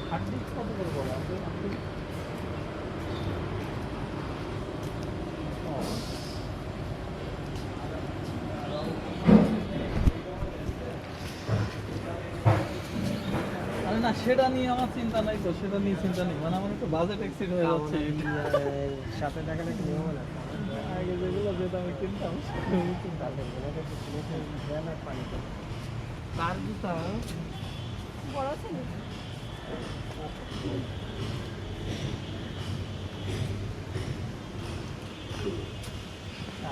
Hard disk কত করে বলা আছে আপনি? আরে না, সেটা নিয়ে আমার চিন্তা নাই তো, সেটা নিয়ে চিন্তা নেই, মানে আমার একটু বাজেট এক্সিড হয়ে যাচ্ছে। সাথে টাকা একটু নিয়ম না আগে যেগুলো যে দামে কিনতাম পানি তার জুতা বড় আছে না?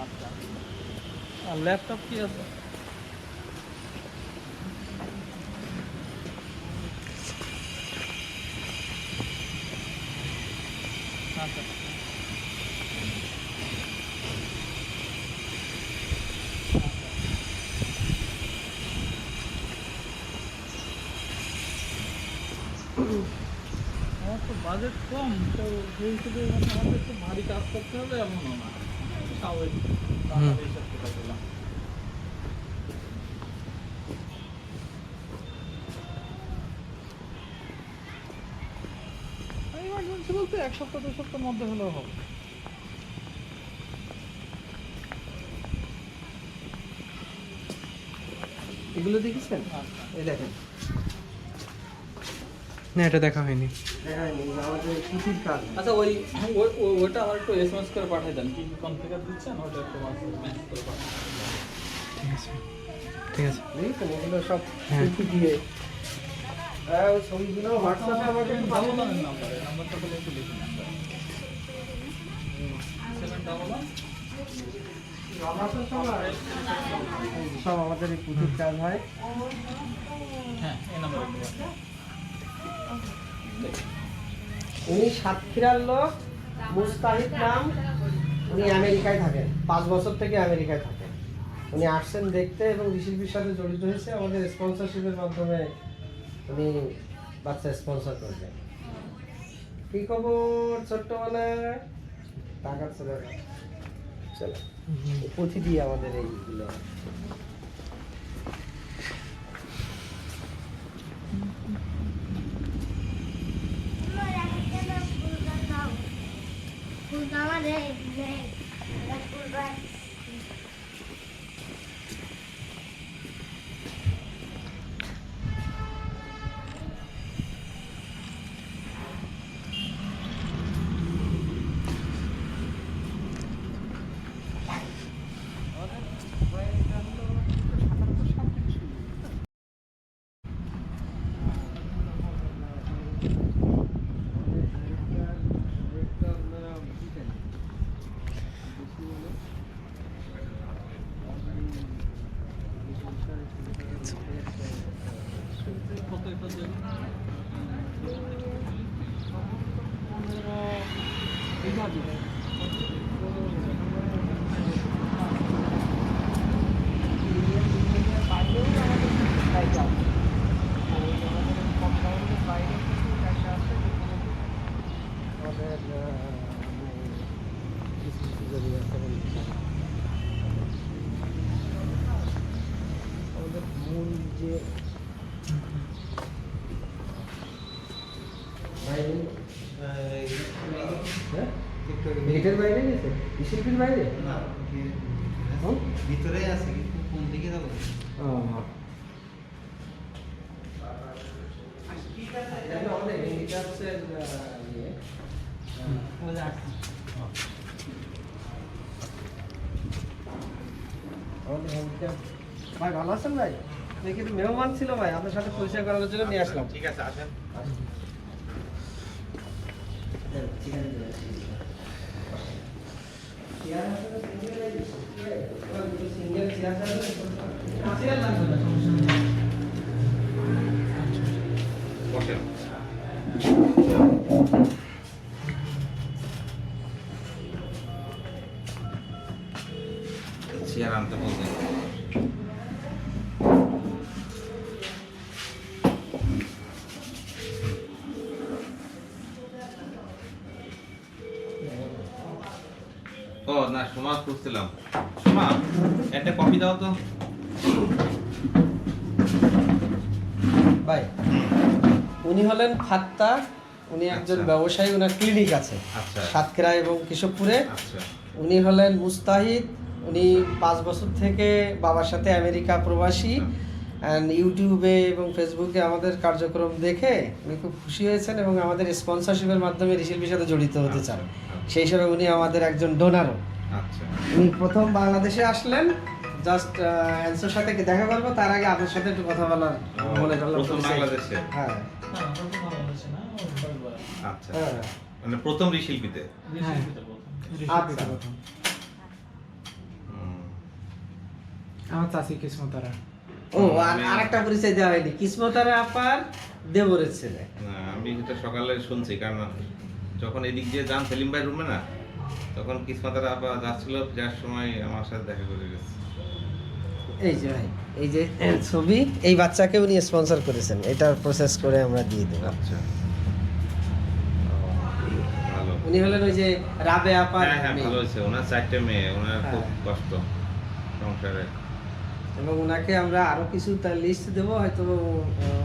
আচ্ছা। আর ল্যাপটপ কি আছে? আচ্ছা। আমার তো বাজেট কম, তো সেই হিসেবে মানে আমাদের একটু ভারী কাজ করতে হবে এমনও না, স্বাভাবিক হিসাব করে দিলাম। ইমার্জেন্সি বলতে 1 সপ্তাহ 2 সপ্তাহের মধ্যে হলেও হবে। এগুলো দেখেছেন? এই দেখেন, না এটা দেখা হয়নি। দেখা হয়নি, আমাদের পুঁথির কাজ। আচ্ছা, ওইটা আমার একটু এসএমএস করে পাঠিয়ে দেন, কি কি কনফিগার দিচ্ছেন ওটা একটু ম্যাচ করে পাঠিয়ে দেন। ঠিক আছে, ঠিক আছে। দেখেছেন এগুলো সব হ্যাঁ। পুঁথি দিয়ে। ওই ছবিগুলো হোয়াটসঅ্যাপে আমাকে একটু পাঠিয়ে দিন। নাম্বারটা তাহলে একটু লিখে নেন। 711 আমাদের সব আমাদের এই পুঁথির কাজ হয়। হ্যাঁ, এই নাম্বারে উনি সাতক্ষীরার লোক, মুস্তাহিদ নাম। উনি আমেরিকায় থাকেন, 5 বছর থেকে আমেরিকায় থাকেন। উনি আসছেন দেখতে এবং শিল্পীর সাথে জড়িত হয়েছে। আমাদের স্পন্সরশিপের মাধ্যমে উনি বাচ্চা স্পন্সর করবেন। কি খবর ছোট্টবেলায়? টাকা চলে চলো, পুঁথি দিয়ে আমাদের এইগুলো। কত একটা দেবেন? আমাদের মূল যে গেটের বাইরে গেছে, শিল্পীর বাইরে ভিতরে আছে, কিন্তু কোন দিকে যাবো? আমাদের হ্যান্ডিক্রাফটসের ইয়ে আমাদের হ্যান্ডিক্রাফট। ভাই ভালো আছেন ভাই? দেখি একটু মেহমান ছিল ভাই, আপনার সাথে পরিচয় করানোর জন্য নিয়ে আসলাম। ঠিক আছে, আসেন। বসেন। চেয়ার আনতে বলতেন। ও না, সোমা খুঁজছিলাম। সোমা, একটা কফি দাও তো। ভাই উনি হলেন ফাত্তা, উনি একজন আচ্ছা। ব্যবসায়ী, ওনার ক্লিনিক আছে আচ্ছা সাতক্ষীরা এবং কেশবপুরে। আচ্ছা উনি হলেন মুস্তাহিদ, উনি 5 বছর থেকে বাবার সাথে আমেরিকা প্রবাসী। অ্যান্ড ইউটিউবে এবং ফেসবুকে আমাদের কার্যক্রম দেখে উনি খুব খুশি হয়েছেন এবং আমাদের স্পন্সরশিপের মাধ্যমে রিশিল্পির সাথে জড়িত হতে চান। সেই হিসাবে উনি আমাদের একজন ডোনারও। আচ্ছা উনি প্রথম বাংলাদেশে আসলেন, জাস্ট অ্যান্সার সাথে দেখা করবো, তার আগে আপনার সাথে একটু কথা বলার মনে করলাম। প্রথম বাংলাদেশে? হ্যাঁ না, প্রথম বাংলাদেশে না, ও বারবার। আচ্ছা হ্যাঁ মানে প্রথম রিশিল্পিতে? রিসিপিতে প্রথম। আচ্ছা। হুম। আমার চাচি কিসমতারা। ও আর একটা পরিচয় দেওয়া হয়নি, কিসমতারা আপার দেবরের ছেলে। না, আমি এটা সকালে শুনছি, কারণ যখন এদিক দিয়ে যান সেলিম ভাই রুমে না, তখন কিসমতার আপা যাচ্ছিল, যার সময় আমার সাথে দেখা করে গেছে। এই যে ভাই, এই যে ছবি, এই বাচ্চাকে উনি স্পন্সর করেছেন, এটার প্রসেস করে আমরা দিয়ে দেব। আচ্ছা ভালো। উনি হলেন ওই যে রাবে আপার হ্যাঁ হ্যাঁ মেয়ে। ভালো হয়েছে। ওনার 4টে মেয়ে, ওনার খুব হ্যাঁ। কষ্ট সংসারে। এবং ওনাকে আমরা আরো কিছু তার লিস্ট দেবো, হয়তো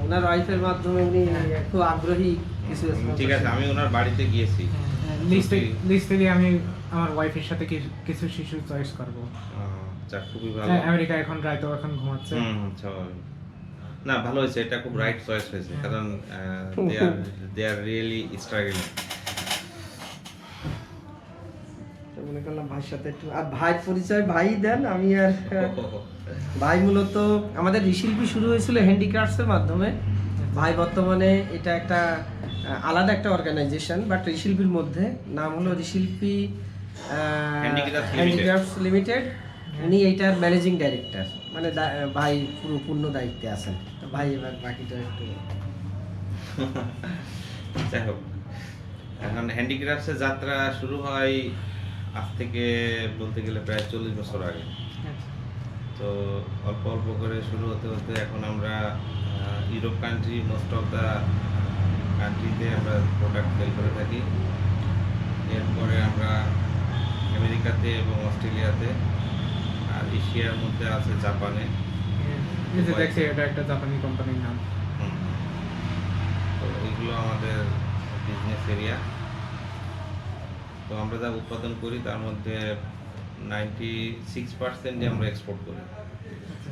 ওনার ওয়াইফের মাধ্যমে উনি খুব আগ্রহী কিছু ঠিক আছে, আমি ওনার বাড়িতে গিয়েছি। লিস্ট থেকে আমি আমার ওয়াইফের সাথে কিছু শিশু চয়েস করব। যা খুবই ভালো। আমেরিকা এখন রাইতো এখন ঘুমাচ্ছে। স্বাভাবিক। না ভালো হয়েছে, এটা খুব রাইট চয়েস হয়েছে, কারণ দে আর রিয়েলি স্ট্রাগলিং। মনে করলাম ভাইয়ের সাথে একটু, আর ভাই পরিচয় ভাই দেন, আমি আর ভাই মূলত আমাদের রিশিল্পি শুরু হয়েছিল হ্যান্ডিক্রাফটসের মাধ্যমে। ভাই বর্তমানে এটা একটা আলাদা একটা অর্গানাইজেশন, বাট রিশিল্পির মধ্যে নাম হলো রিশিল্পি হ্যান্ডিক্রাফটস লিমিটেড। উনি এইটার ম্যানেজিং ডাইরেক্টর, মানে ভাই পুরো পূর্ণ দায়িত্বে আছেন। তো ভাই এবার বাকিটা একটু যাই হোক, এখন হ্যান্ডিক্রাফটসের যাত্রা শুরু হয় আজ থেকে বলতে গেলে প্রায় 40 বছর আগে। তো অল্প অল্প করে শুরু হতে হতে এখন আমরা Europe country, most of the কান্ট্রিতে আমরা প্রোডাক্ট সেল করে থাকি। এরপরে আমরা আমেরিকাতে এবং অস্ট্রেলিয়াতে, আর এশিয়ার মধ্যে আছে জাপানে। এই যে দেখছি এটা একটা জাপানি কোম্পানির নাম। হুম। তো এইগুলো আমাদের বিজনেস এরিয়া। তো আমরা যা উৎপাদন করি তার মধ্যে 96% আমরা এক্সপোর্ট করি।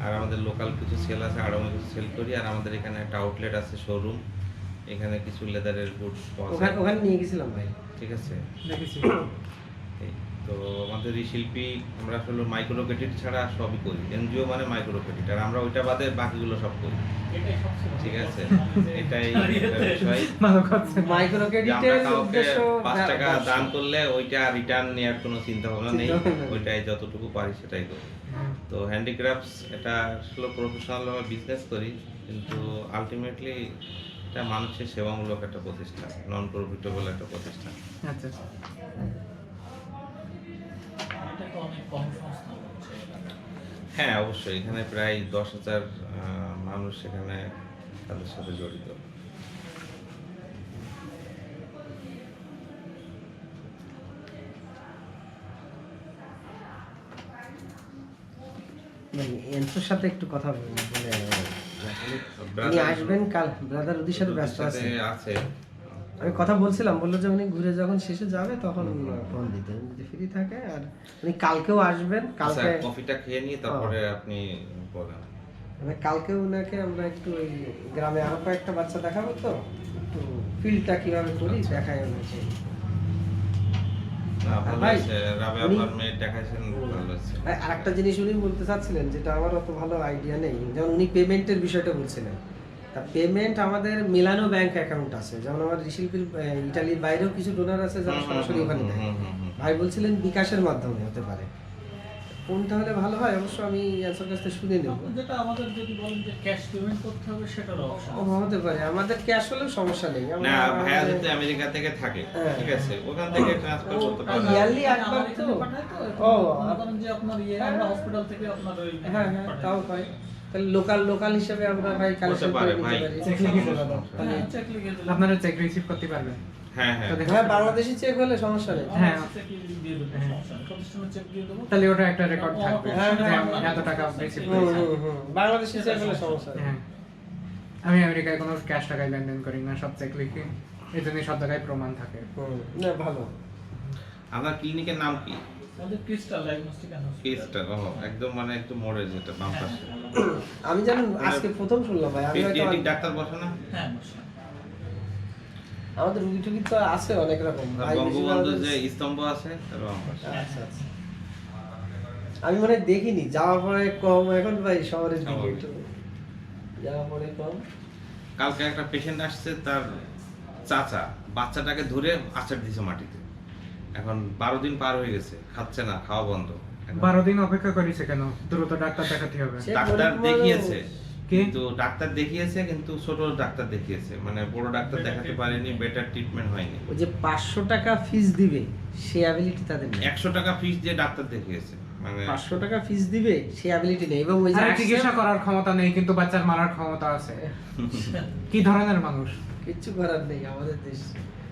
আর আমাদের লোকাল কিছু সেল আছে, আরও কিছু সেল করি। আর আমাদের এখানে একটা আউটলেট আছে, শোরুম। এখানে কিছু লেদারের গুডস পাওয়া যায়। ওখানে নিয়ে গেছিলাম ভাই। ঠিক আছে। দেখেছি। এই তো আমাদের এই শিল্পী, আমরা আসলে মাইক্রো ক্রেডিট ছাড়া সবই করি। এনজিও মানে মাইক্রো ক্রেডিট, আর আমরা ওইটা বাদে বাকিগুলো সব করি। এটাই সবচেয়ে ভালো। ঠিক আছে, এটাই একটা বিষয়। ভালো কথা। মাইক্রো যে আমরা ক্রেডিটের কাউকে উদ্দেশ্য 5 টাকা দান করলে ওইটা রিটার্ন নেওয়ার কোনো চিন্তা ভাবনা নেই, চিন্তাভাবনা নেই। ওইটাই যতটুকু পারি সেটাই করি। তো হ্যান্ডিক্রাফটস এটা আসলে প্রফেশনালভাবে বিজনেস করি, কিন্তু আলটিমেটলি এটা মানুষের সেবামূলক একটা প্রতিষ্ঠান, নন প্রফিটেবল একটা প্রতিষ্ঠান। আচ্ছা। এটা তো অনেক কর্মসংস্থান হচ্ছে এটা। হ্যাঁ অবশ্যই, এখানে প্রায় 10,000 মানুষ এখানে তাদের সাথে জড়িত। এনসোর সাথে একটু কথা বলে উনি আসবেন কাল, ব্রাদার ওদের সাথে ব্যস্ত আছে। আছে। আমি কথা বলছিলাম, বললো যে উনি ঘুরে যখন শেষে যাবে তখন ফোন দিতে, যদি ফ্রি থাকে। আর উনি কালকেও আসবেন, কালকে কফিটা খেয়ে নিয়ে তারপরে আপনি বলেন। মানে কালকে ওনাকে আমরা একটু ওই গ্রামে আরো কয়েকটা বাচ্চা দেখাবো, তো একটু ফিল্ডটা কিভাবে করি দেখাই ওনাকে। না ভালো ভাই, হয়েছে, রাবে উনি- আপনার মেয়ে দেখাইছেন, ভালো হয়েছে। আর একটা জিনিস উনি বলতে চাচ্ছিলেন, যেটা আমার অত ভালো আইডিয়া নেই, যেমন উনি পেমেন্টের বিষয়টা বলছিলেন। তা পেমেন্ট আমাদের মিলানো ব্যাংক অ্যাকাউন্ট আছে, যেমন আমাদের শিল্পীর ইটালির বাইরেও কিছু ডোনার আছে যারা সরাসরি ওখানে দেয়। ভাই বলছিলেন বিকাশের মাধ্যমে হতে পারে, কোনটা হলে ভালো হয় অবশ্য আমি অ্যান্সার কাছ থেকে শুনে নেব। যেটা আমাদের যদি বলেন যে ক্যাশ পেমেন্ট করতে হবে, সেটারও অপশন ও হতে পারে, আমাদের ক্যাশ হলেও সমস্যা নেই। না আমরা ভাইয়া আমাদের- যদি আমেরিকা থেকে থাকে, হ্যাঁ। ঠিক আছে, ওখান থেকে ট্রান্সফার করতে পারবে। ইয়ারলি একবার তো। ও, ধরেন যে আপনার আমরা হসপিটাল থেকে আপনার ওই হ্যাঁ হ্যাঁ, তাও হয়। তাহলে লোকাল হিসেবে আমরা ভাই কালেকশন করতে পারে করে ভাই। নিতে পারি। চেক লিখে দেবো। হ্যাঁ, চেক লিখে দিলাম। আপনারা চেক রিসিভ করতে পারবেন। হ্যাঁ হ্যাঁ তো দেখুন। হ্যাঁ, বাংলাদেশি চেক হলে সমস্যা নেই। হ্যাঁ। চেক দিয়ে দেবো, সমস্যা নেই। প্রতিষ্ঠানের চেক দিয়ে দেবো। তাহলে ওটা একটা রেকর্ড থাকবে হ্যাঁ, যে হ্যাঁ, আমি হ্যাঁ। এত টাকা রিসিভ হুম, করেছি। হুম, হুম। বাংলাদেশি চেক হলে সমস্যা নেই। হ্যাঁ। আমি আমেরিকায় কোনো ক্যাশ টাকায় লেনদেন করি না, সব চেক লিখি, এই জন্যই সব জায়গায় প্রমাণ থাকে। না ভালো। আপনার ক্লিনিকের নাম কি? আমাদের ক্রিস্টাল ডায়াগনস্টিক এন্ড কেসটা একদম মানে একটু মোড়ে যেটা বাম পাশে। আমি জানেন আজকে প্রথম শুনলাম ভাই, আমি হয়তো পেডিয়াট্রিক ডাক্তার বসে না? হ্যাঁ বসে। আমাদের রুগী টুগী তো আছে অনেক রকম ভাই, বঙ্গবন্ধু বেশিরভাগ- যে স্তম্ভ আছে তার বাম পাশে। আচ্ছা আচ্ছা। আমি মানে দেখিনি, যাওয়ার পরে কম এখন ভাই শহরের দিকে স্বাভাবিক। একটু যাওয়ার পরে কম। কালকে একটা পেশেন্ট আসছে, তার চাচা বাচ্চাটাকে ধরে আছাড় দিয়েছে মাটিতে। এখন 12 দিন পার হয়ে গেছে, খাচ্ছে না, খাওয়া বন্ধ। এখন 12 দিন অপেক্ষা করেছে কেন? দ্রুত ডাক্তার দেখাতে হবে। সে ডাক্তার গরিব দেখিয়েছে কি? কিন্তু ছোট ডাক্তার দেখিয়েছে, মানে বড় ডাক্তার দেখাতে পারেনি, বেটার ট্রিটমেন্ট হয়নি। ওই যে 500 টাকা ফিস দিবে সে অ্যাবিলিটি তাদের নেই। 100 টাকা ফিস দিয়ে ডাক্তার দেখিয়েছে, মানে 500 টাকা ফিস দিবে সে অ্যাবিলিটি নেই, এবং ওই যে আরে চিকিৎসা করার ক্ষমতা নেই কিন্তু বাচ্চার মারার ক্ষমতা আছে। কি ধরনের মানুষ? কিচ্ছু করার নেই আমাদের দেশ।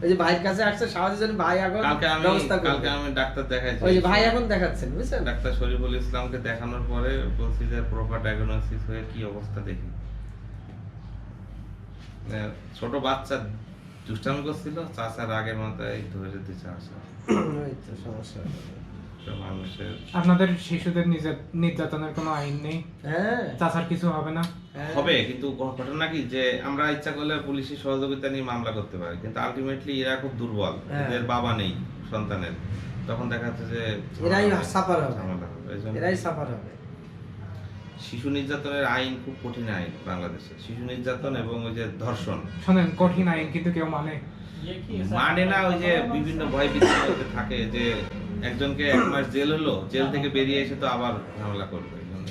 ওই যে ভাইয়ের কাছে আসছে সাহায্যের জন্য, ভাই এখন ব্যবস্থা কালকে করবে। আমি ডাক্তার দেখাইছি। ওই যে ভাই এখন দেখাচ্ছেন বুঝছেন। ডাক্তার শরীফুল ইসলামকে দেখানোর পরে বলছি যে প্রপার ডায়াগনোসিস হয়ে কি অবস্থা দেখি। ছোট বাচ্চা দুষ্টামি করছিল, চাচার আগের মাথায় ধরে দিতে আসে। ওই তো সমস্যা। তো মানুষের আপনাদের শিশুদের নির্যাতনের কোনো আইন নেই? হ্যাঁ চাচার কিছু হবে না? হ্যাঁ। হবে, কিন্তু ঘটনা কি যে আমরা ইচ্ছা করলে পুলিশের সহযোগিতা নিয়ে মামলা করতে পারি, কিন্তু আলটিমেটলি এরা খুব দুর্বল, হ্যাঁ। এদের বাবা নেই সন্তানের, তখন দেখা যাচ্ছে যে এরাই সাফার হবে, ঝামেলা হবে। এই জন্য এরাই সাফার হবে। শিশু নির্যাতনের আইন খুব কঠিন আইন বাংলাদেশে। শিশু নির্যাতন এবং ওই যে ধর্ষণ শোনেন, কঠিন আইন কিন্তু কেউ মানে। ইয়ে কি মানে না, ওই যে বিভিন্ন ভয় ভীতি থাকে যে একজনকে 1 মাস জেল হলো, জেল থেকে বেরিয়ে এসে তো আবার ঝামেলা করবে। এই জন্য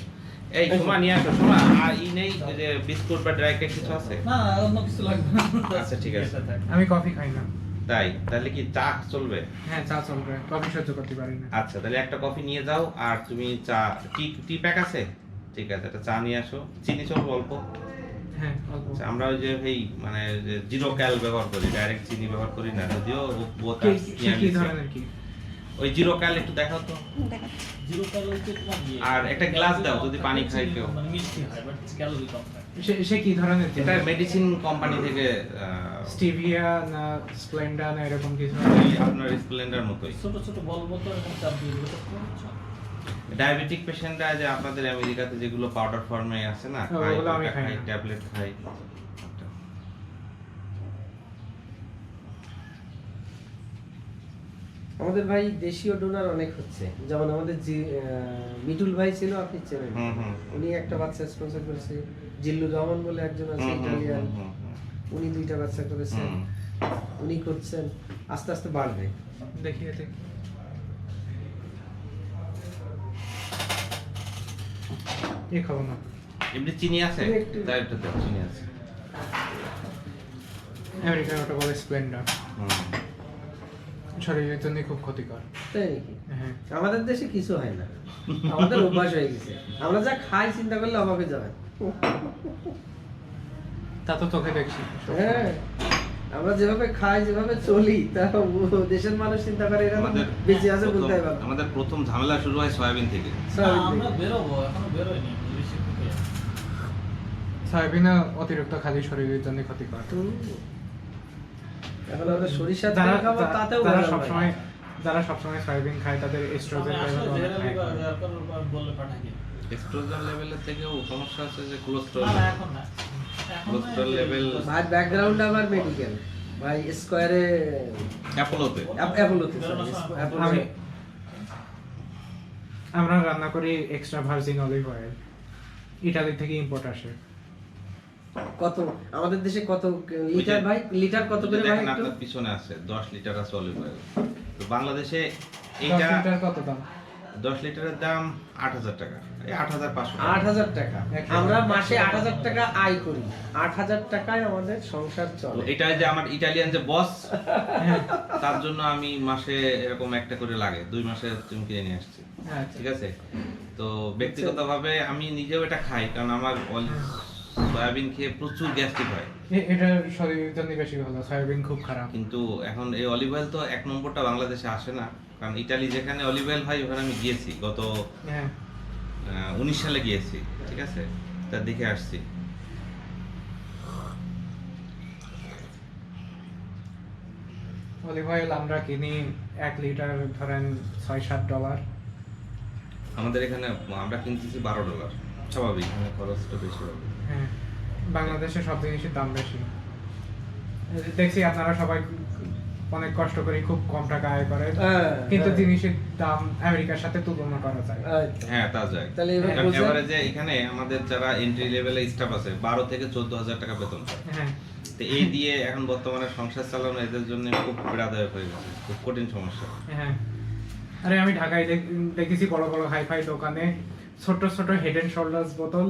এই সময় নিয়ে আসো, সময় আর ই নেই, ওই যে বিস্কুট বা ড্রাই কেক কিছু আছে? না না, অন্য কিছু লাগবে না। আচ্ছা, ঠিক আছে। এটা থাক। আমি কফি খাই না। তাই তাহলে কি চা চলবে? হ্যাঁ, চা চলবে, কফি সহ্য করতে পারি না। আচ্ছা, তাহলে একটা কফি নিয়ে যাও, আর তুমি চা টি প্যাক আছে? ঠিক আছে, একটা চা নিয়ে আসো। চিনি চলবে অল্প? হ্যাঁ, অল্প। আচ্ছা, আমরা ওই যে এই মানে যে জিরো ক্যাল ব্যবহার করি, ডাইরেক্ট চিনি ব্যবহার করি না, যদিও কি ধরনের কি? ওই জিরো ক্যাল একটু দেখাও তো। জিরো ক্যালোরিতে তোমার ইয়ে। আর একটা গ্লাস দাও যদি পানি খাই কেউ। মানে মিষ্টি হয়, বাট ক্যালোরি কম থাকে। সে কি ধরনের? এটা মেডিসিন কোম্পানি থেকে স্টিভিয়া না স্প্লেন্ডার না এরকম কিছু? ওই আপনার স্প্লেন্ডার মতোই। ছোট ছোট বল বোতল এবং চাপ দিয়ে দিলে তো বুঝছো? ডায়াবেটিক পেশেন্টরা যে আপনাদের আমেরিকাতে যেগুলো পাউডার ফর্মে আছে না, ওগুলো আমি খাই না। ট্যাবলেট খাই। আমাদের ভাই দেশীয় ডোনার অনেক হচ্ছে, যেমন আমাদের যে মিটুল ভাই ছিল, আপনি চেনেন, হুম হুম উনি একটা বাচ্চা স্পন্সর করেছে। জিল্লুর রহমান বলে একজন আছে ইটালিয়ান, উনি 2টা বাচ্চা করেছেন, উনি করছেন। আস্তে আস্তে বাড়বে। দেখি এতে খাবো না। এমনি চিনি আছে? তুমি একটু- তাই একটু দাও, চিনি আছে। আমেরিকার ওটা বলে স্প্লেন্ডার, হুম। শরীরের জন্য খুব ক্ষতিকর। তাই নাকি? হ্যাঁ, আমাদের দেশে কিছু হয় না, আমাদের অভ্যাস হয়ে গেছে। আমরা যা খাই চিন্তা করলে অবাক হয়ে যাবে। তা তো চোখে দেখছি। হ্যাঁ, আমরা যেভাবে খাই, যেভাবে চলি, তা দেশের মানুষ চিন্তা করে এরা তো বেঁচে আছে বলতে হয়। আমাদের প্রথম ঝামেলা শুরু হয় সয়াবিন থেকে। না, আমরা বেরোবো, এখনো বেরোয়নি, বেশি থেকে। সয়াবিনা অতিরিক্ত খালি শরীরের জন্য ক্ষতিকর। এখন আমরা সরিষার যারা তেল খাবো, তাতেও যারা ভেজাল সবসময় হয়। যারা সবসময় সয়াবিন খায় তাদের এস্ট্রোজেন আমি আসলে লেভেল অনেক জেনারেলি high। দরকার বললে পাঠাই। এস্ট্রোজেন লেভেলের থেকেও সমস্যা আছে যে না কোলেস্টেরল। না, এখন না। এখন না, কোলেস্টেরল লেভেল ভাই ব্যাকগ্রাউন্ড আমার মেডিকেল, ভাই স্কয়ারে অ্যাপোলোতে। অ্যাপোলোতে আমি আমরা রান্না করি extra virgin olive oil, Italy থেকে ইম্পোর্ট আসে। কত আমাদের দেশে কত লিটার ভাই, লিটার কত করে ভাই দেখেন একটু? আপনার পিছনে আছে 10 লিটার আছে অলিভ অয়েল। তো বাংলাদেশে 10 এইটা লিটার কত দাম? 10 লিটারের দাম 8000 টাকা, এই 8500 টাকা। 8000 টাকা। একদম। আমরা মাসে 8000 টাকা আয় করি, 8000 টাকায় আমাদের সংসার তো চলে। এটা যে আমার ইটালিয়ান যে বস, তার জন্য আমি মাসে এরকম একটা করে লাগে, 2 মাসে তুমি কিনে নিয়ে আসছি। আচ্ছা। ঠিক আছে। তো ব্যক্তিগতভাবে আমি নিজেও এটা খাই, কারণ আমার সয়াবিন খেয়ে প্রচুর গ্যাস্ট্রিক হয়। এটা শরীরের জন্য বেশি ভালো, সয়াবিন খুব খারাপ। কিন্তু এখন এই অলিভ অয়েল তো 1 নম্বরটা বাংলাদেশে আসে না, কারণ ইটালি যেখানে অলিভ অয়েল হয় ওখানে আমি গিয়েছি, গত হ্যাঁ, 19 সালে গিয়েছি। ঠিক আছে, তা দেখে আসছি। অলিভ অয়েল আমরা কিনি 1 লিটার ধরেন $6-7। আমাদের এখানে আমরা কিনতেছি $12, স্বাভাবিক, এখানে খরচটা বেশি হবে। হ্যাঁ, বাংলাদেশে সব জিনিসের দাম বেশি। দেখছি আপনারা সবাই অনেক কষ্ট করে খুব কম টাকা আয় করে, কিন্তু জিনিসের দাম আমেরিকার সাথে তুলনা করা যায়। হ্যাঁ, তা যায়। তাহলে এবার কারণ বোঝেন- এবারে যে এখানে আমাদের যারা এন্ট্রি লেভেলে স্টাফ আছে 12 থেকে 14,000 টাকা বেতন পায়। হ্যাঁ, তো এই দিয়ে এখন বর্তমানে সংসার চালানো এদের জন্য খুব পীড়াদায়ক হয়ে গেছে, খুব কঠিন সমস্যা। হ্যাঁ। আরে আমি ঢাকায় দেখেছি বড় বড় হাইফাই দোকানে ছোট ছোট হেড এন্ড শোল্ডার্স বোতল,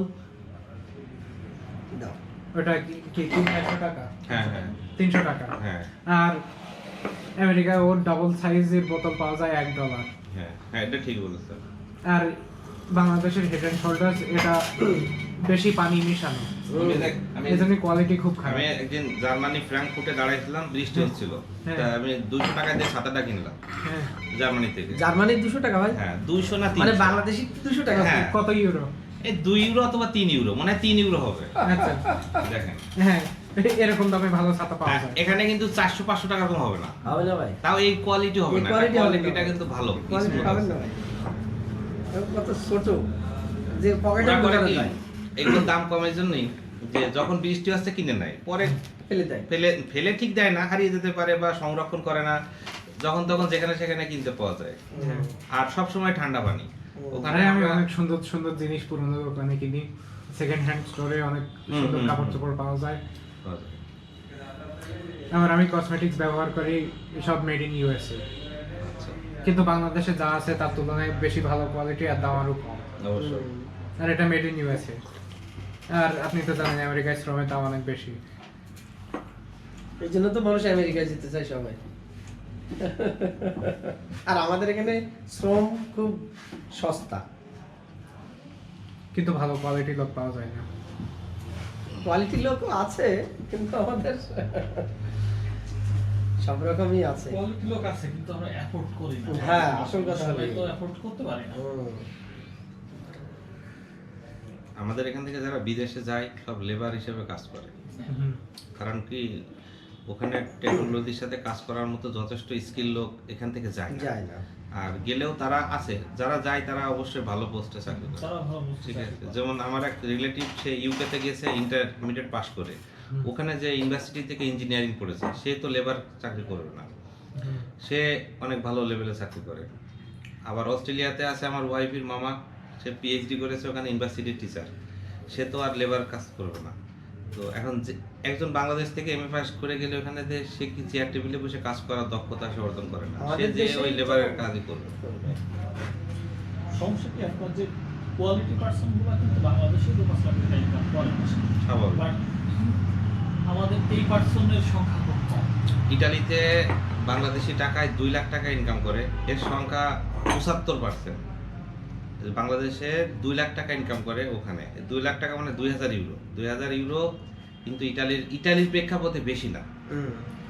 দাও। ওটা কি 300 টাকা, হ্যাঁ হ্যাঁ 300 টাকা। হ্যাঁ আর আমেরিকায় ওর ডাবল সাইজের বোতল পাওয়া যায় $1। হ্যাঁ হ্যাঁ, এটা ঠিক বলেছেন। আর বাংলাদেশের হেড এন্ড শোল্ডার্স এটা বেশি পানি মিশানো, আমি এই জন্য কোয়ালিটি খুব খারাপ। আমি একদিন জার্মানি ফ্রাঙ্কফুর্টে দাঁড়াইছিলাম, বৃষ্টি হচ্ছিল, হ্যাঁ। তা আমি 200 টাকা দিয়ে ছাতাটা কিনলাম হ্যাঁ, জার্মানি থেকে। জার্মানির 200 টাকা ভাই? হ্যাঁ 200 না মানে 300, বাংলাদেশি 200 টাকা? হ্যাঁ। কত ইউরো? এই 2 ইউরো অথবা 3 ইউরো, মানে 3 ইউরো হবে। আচ্ছা, দেখেন হ্যাঁ, এরকম দামে ভালো ছাতা পাওয়া যায়। এখানে কিন্তু 400-500 টাকা কম হবে না, হবে না ভাই, তাও এই কোয়ালিটি হবে এই না, quality হবে না। কোয়ালিটিটা কিন্তু ভালো। কোয়ালিটি পাবেন না ভাই, কত ছোট যে পকেটে ওরা করে ঢোকানো কি, যায়, এগুলো দাম কমের জন্যই যে যখন বৃষ্টি আসছে কিনে নেয়, পরে ফেলে দেয়। ফেলে ঠিক দেয় না, হারিয়ে যেতে পারে বা সংরক্ষণ করে না, যখন তখন যেখানে সেখানে কিনতে পাওয়া যায়। হ্যাঁ। আর সব সময় ঠান্ডা পানি ওখানে। আরে আমি আমরা- অনেক সুন্দর সুন্দর জিনিস পুরনো দোকানে কিনি, সেকেন্ড হ্যান্ড স্টোরে অনেক সুন্দর হুম, কাপড় হুম। চোপড় পাওয়া যায়। পাওয়া যায়। আমি কসমেটিক্স ব্যবহার করি, সব মেড ইন ইউএসএ, আচ্ছা, কিন্তু বাংলাদেশে যা আছে তার তুলনায় বেশি ভালো কোয়ালিটি আর দাম আরও কম। অবশ্যই। আর এটা মেড ইন ইউএসএ। আর আপনি তো জানেন আমেরিকায় শ্রমের দাম অনেক বেশি। এই জন্য তো মানুষ আমেরিকায় যেতে চায় সবাই। আর আমাদের এখানে শ্রম খুব সস্তা, কিন্তু ভালো কোয়ালিটির লোক পাওয়া যায় না। কোয়ালিটির লোকও আছে, কিন্তু আমাদের সব রকমই আছে। কোয়ালিটি লোক আছে কিন্তু আমরা অ্যাফোর্ড করি না। হ্যাঁ, আসল কথা সবাই হলো তো এই। অ্যাফোর্ড করতে পারে না। আমাদের এখান থেকে যারা বিদেশে যায় সব লেবার হিসেবে কাজ করে, হুম। কারণ কি ওখানে টেকনোলজির সাথে কাজ করার মতো যথেষ্ট স্কিল লোক এখান থেকে যায় না। যায় না। আর গেলেও তারা আছে, যারা যায় তারা অবশ্যই ভালো পোস্টে চাকরি করে। তারা ভালো বুঝতে ঠিক পারে। আছে, যেমন আমার এক রিলেটিভ, সে ইউকেতে গেছে, ইন্টারমিডিয়েট পাস করে, ওখানে যে ইউনিভার্সিটি থেকে ইঞ্জিনিয়ারিং পড়েছে, সে তো লেবার চাকরি করবে না, সে অনেক ভালো লেভেলে চাকরি করে। আবার অস্ট্রেলিয়াতে আছে আমার ওয়াইফের মামা, সে পিএইচডি করেছে ওখানে, ইউনিভার্সিটির টিচার, সে তো আর লেবার কাজ করবে না। তো এখন যে একজন বাংলাদেশ থেকে এমএ পাস করে গেলে ওখানে যে সে কি চেয়ার টেবিলে বসে কাজ করার দক্ষতা সে অর্জন করে না, সে আমাদের যে দেশে ওই তো- লেবারের কাজই করবে। সমস্যা কি আপনার যে কোয়ালিটি পার্সন গুলো কিন্তু বাংলাদেশে 2-5 লাখ টাকা ইনকাম করে মাসে। স্বাভাবিক। বাট আমাদের এই পার্সনের সংখ্যা খুব কম। ইটালিতে বাংলাদেশি টাকায় 2 লাখ টাকা ইনকাম করে, এর সংখ্যা 75%। বাংলাদেশে 2 লাখ টাকা ইনকাম করে, ওখানে 2 লাখ টাকা মানে 2000 ইউরো। 2000 ইউরো কিন্তু ইটালির প্রেক্ষাপটে বেশি না।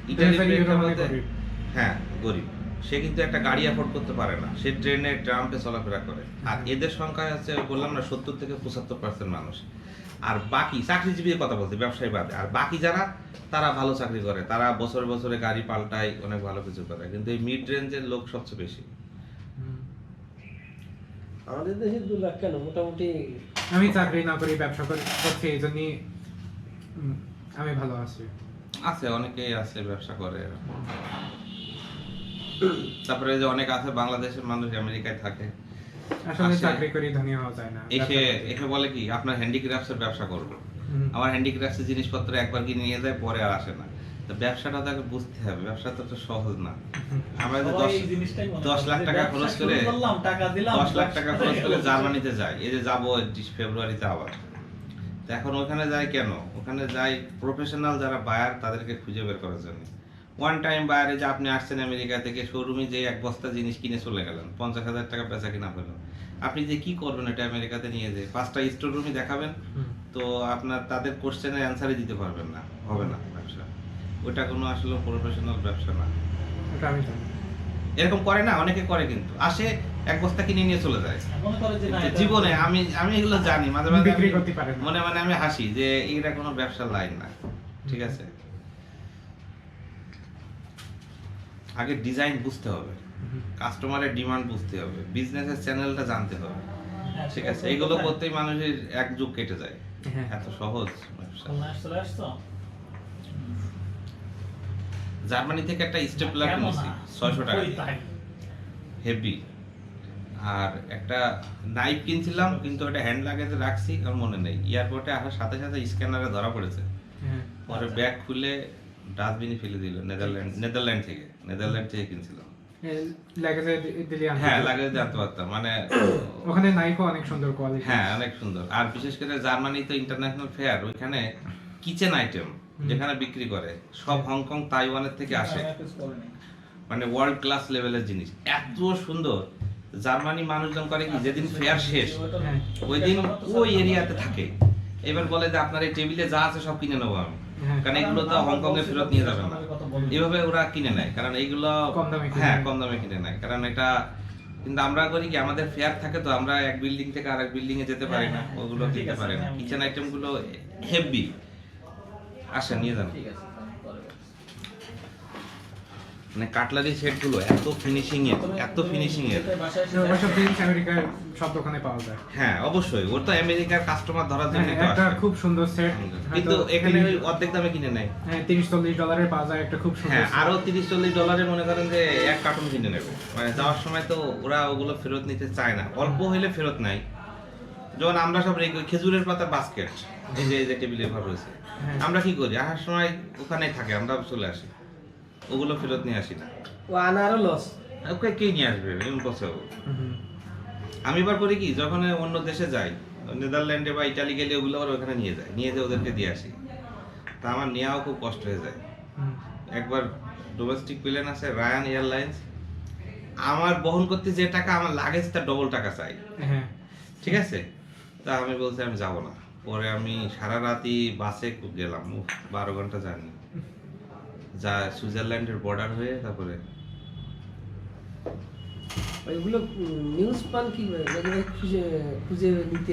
ইটালির 2000 ইউরো মানে প্রেক্ষাপটে গরিব। হ্যাঁ গরিব, সে কিন্তু একটা গাড়ি অ্যাফোর্ড করতে পারে না, সে ট্রেনে ট্রাম্পে চলাফেরা করে। আর এদের সংখ্যা হচ্ছে বললাম না 70 থেকে 75% মানুষ। আর বাকি চাকরিজীবীর কথা বলতে, ব্যবসায়ী বাদে, আর বাকি যারা তারা ভালো চাকরি করে, তারা বছরে বছরে গাড়ি পাল্টায়, অনেক ভালো কিছু করে, কিন্তু এই মিড রেঞ্জের লোক সবচেয়ে বেশি। আমাদের দেশে 2 লাখ কেন, মোটামুটি আমি চাকরি না করি, ব্যবসা করছি, এই জন্যই আমি ভালো আছি। আছে, অনেকেই আছে ব্যবসা করে এরকম। তারপরে যে অনেক আছে বাংলাদেশের মানুষ আমেরিকায় থাকে, আসলে আসে। চাকরি করি ধনী হওয়া যায় না। এসে বলে কি আপনার হ্যান্ডিক্রাফটসের ব্যবসা করবো। হুম। আমার হ্যান্ডিক্রাফটসের জিনিসপত্র একবার কিনে নিয়ে যায়, পরে আর আসে না। তো ব্যবসাটা তাকে বুঝতে হবে, ব্যবসা তো একটা সহজ না। আমরা যে সবাই এই জিনিসটাই মনে 10 করে লাখ যে টাকা ব্যবসা খরচ শুরু করে, করলাম, টাকা দিলাম, 10 লাখ টাকা খরচ করে ব্যবসা জার্মানিতে যায়, এই যে যাবো ফেব্রুয়ারিতে আবার। তো এখন ওখানে যায় কেন? ওখানে যায় প্রফেশনাল যারা বায়ার তাদেরকে খুঁজে বের করার জন্য। ওয়ান টাইম বায়ারে যে আপনি আসছেন আমেরিকা থেকে, শোরুমে যে এক বস্তা জিনিস কিনে চলে গেলেন, 50,000 টাকা বেচা কিনা হলো, আপনি যে কি করবেন এটা আমেরিকাতে নিয়ে যে 5টা স্টোর রুমই দেখাবেন, তো আপনার তাদের কোশ্চেনের অ্যান্সারই দিতে পারবেন না, হবে না ব্যবসা। ওটা কোনো আসলে প্রফেশনাল ব্যবসা না। ওটা আমি জানি। এরকম করে না, অনেকে করে, কিন্তু আসে এক বস্তা কিনে নিয়ে চলে যায়। মনে করে যে না, এটা- জীবনে আমি এগুলো জানি, মাঝে মাঝে বিক্রি আমি করতে পারে না। মনে মনে আমি হাসি যে এটা কোনো ব্যবসার লাইন না। ঠিক আছে, আগে ডিজাইন বুঝতে হবে, কাস্টমারের ডিমান্ড বুঝতে হবে, বিজনেসের চ্যানেলটা জানতে হবে, ঠিক আছে? এইগুলো করতেই মানুষের এক যুগ কেটে যায়। হ্যাঁ। এত সহজ ব্যবসা। খুলনায় চলে আসছো? জার্মানি থেকে একটা স্টেপলার কিনেছি 600 টাকা দিয়ে, হেভি। আর একটা নাইফ কিনছিলাম, কিন্তু ওটা হ্যান্ড লাগেজে রাখছি, আমার মনে নেই। এয়ারপোর্টে আসার সাথে সাথে স্ক্যানারে ধরা পড়েছে, হ্যাঁ। পরে ব্যাগ খুলে ডাস্টবিনে ফেলে দিল। নেদারল্যান্ড থেকে কিনছিলাম। লাগেজে দিলে আনতে হ্যাঁ, পারবো। লাগেজ জানতে পারতাম, মানে ওখানে নাইফও অনেক সুন্দর কোয়ালিটি। হ্যাঁ, অনেক সুন্দর। আর বিশেষ করে জার্মানি তো ইন্টারন্যাশনাল ফেয়ার, ওইখানে কিচেন আইটেম যেখানে বিক্রি করে সব হংকং তাইওয়ানের থেকে আসে, মানে ওয়ার্ল্ড ক্লাস লেভেলের জিনিস, এত সুন্দর। জার্মানি মানুষজন করে কি, যেদিন ফেয়ার শেষ হ্যাঁ। ওই দিন ওই এরিয়াতে থাকে, এবার বলে যে আপনার এই টেবিলে যা আছে সব কিনে নেবো আমি, হ্যাঁ। কারণ এগুলো তো হংকং এ ফেরত নিয়ে যাবে না। এভাবে ওরা কিনে নেয়, কারণ এইগুলো কম দামে কিনে হ্যাঁ নেয়। কম দামে কিনে নেয়, কারণ এটা। কিন্তু আমরা করি কি, আমাদের ফেয়ার থাকে তো আমরা এক বিল্ডিং থেকে আরেক বিল্ডিং এ যেতে পারি না, ওগুলো কিনতে পারি না। কিচেন আইটেম গুলো হেভি আসে, নিয়ে যান। মানে কাটলারি সেট গুলো এত ফিনিশিং এর, ওইসব জিনিস আমেরিকার সব দোকানে পাওয়া যায়। হ্যাঁ অবশ্যই, ওর তো আমেরিকার কাস্টমার ধরার জন্য হ্যাঁ, একটা খুব সুন্দর সেট, কিন্তু এখানে ওই অর্ধেক দামে কিনে নেয়। হ্যাঁ, $30-40 পাওয়া যায় একটা খুব সুন্দর হ্যাঁ, set। আরো $30-40 মনে করেন যে এক কার্টুন কিনে নেবে, মানে যাওয়ার সময় তো ওরা ওগুলো ফেরত নিতে চায় না, অল্প হইলে ফেরত নাই। যেমন আমরা সব খেজুরের পাতার বাস্কেট, এই যে টেবিলে ভাব রয়েছে, হ্যাঁ। আমরা কি করি, আসার সময় ওখানেই থাকে, আমরা চলে আসি, ওগুলো ফেরত নিয়ে আসি না। ও আনারও লস। ওকে কে নিয়ে আসবে, ইম্পসিবল। হুম। আমি এবার করি কি, যখন অন্য দেশে যাই, নেদারল্যান্ডে বা ইটালি গেলে ওগুলো আবার ওখানে নিয়ে যেয়ে ওদেরকে দিয়ে আসি, তা আমার নেওয়াও খুব কষ্ট হয়ে যায়। হুম। একবার ডোমেস্টিক প্লেন আছে রায়ান এয়ারলাইন্স, আমার বহন করতে যে টাকা আমার লাগেজ তার ডবল টাকা চাই, হ্যাঁ। ঠিক আছে? তা আমি বলছি আমি যাব না। পরে আমি সারা রাতই বাসে গেলাম, 12 ঘন্টা জার্নি, যা সুইজারল্যান্ডের বর্ডার হয়ে তারপরে। ওইগুলো নিউজ পান কি খুঁজে খুঁজে নিতে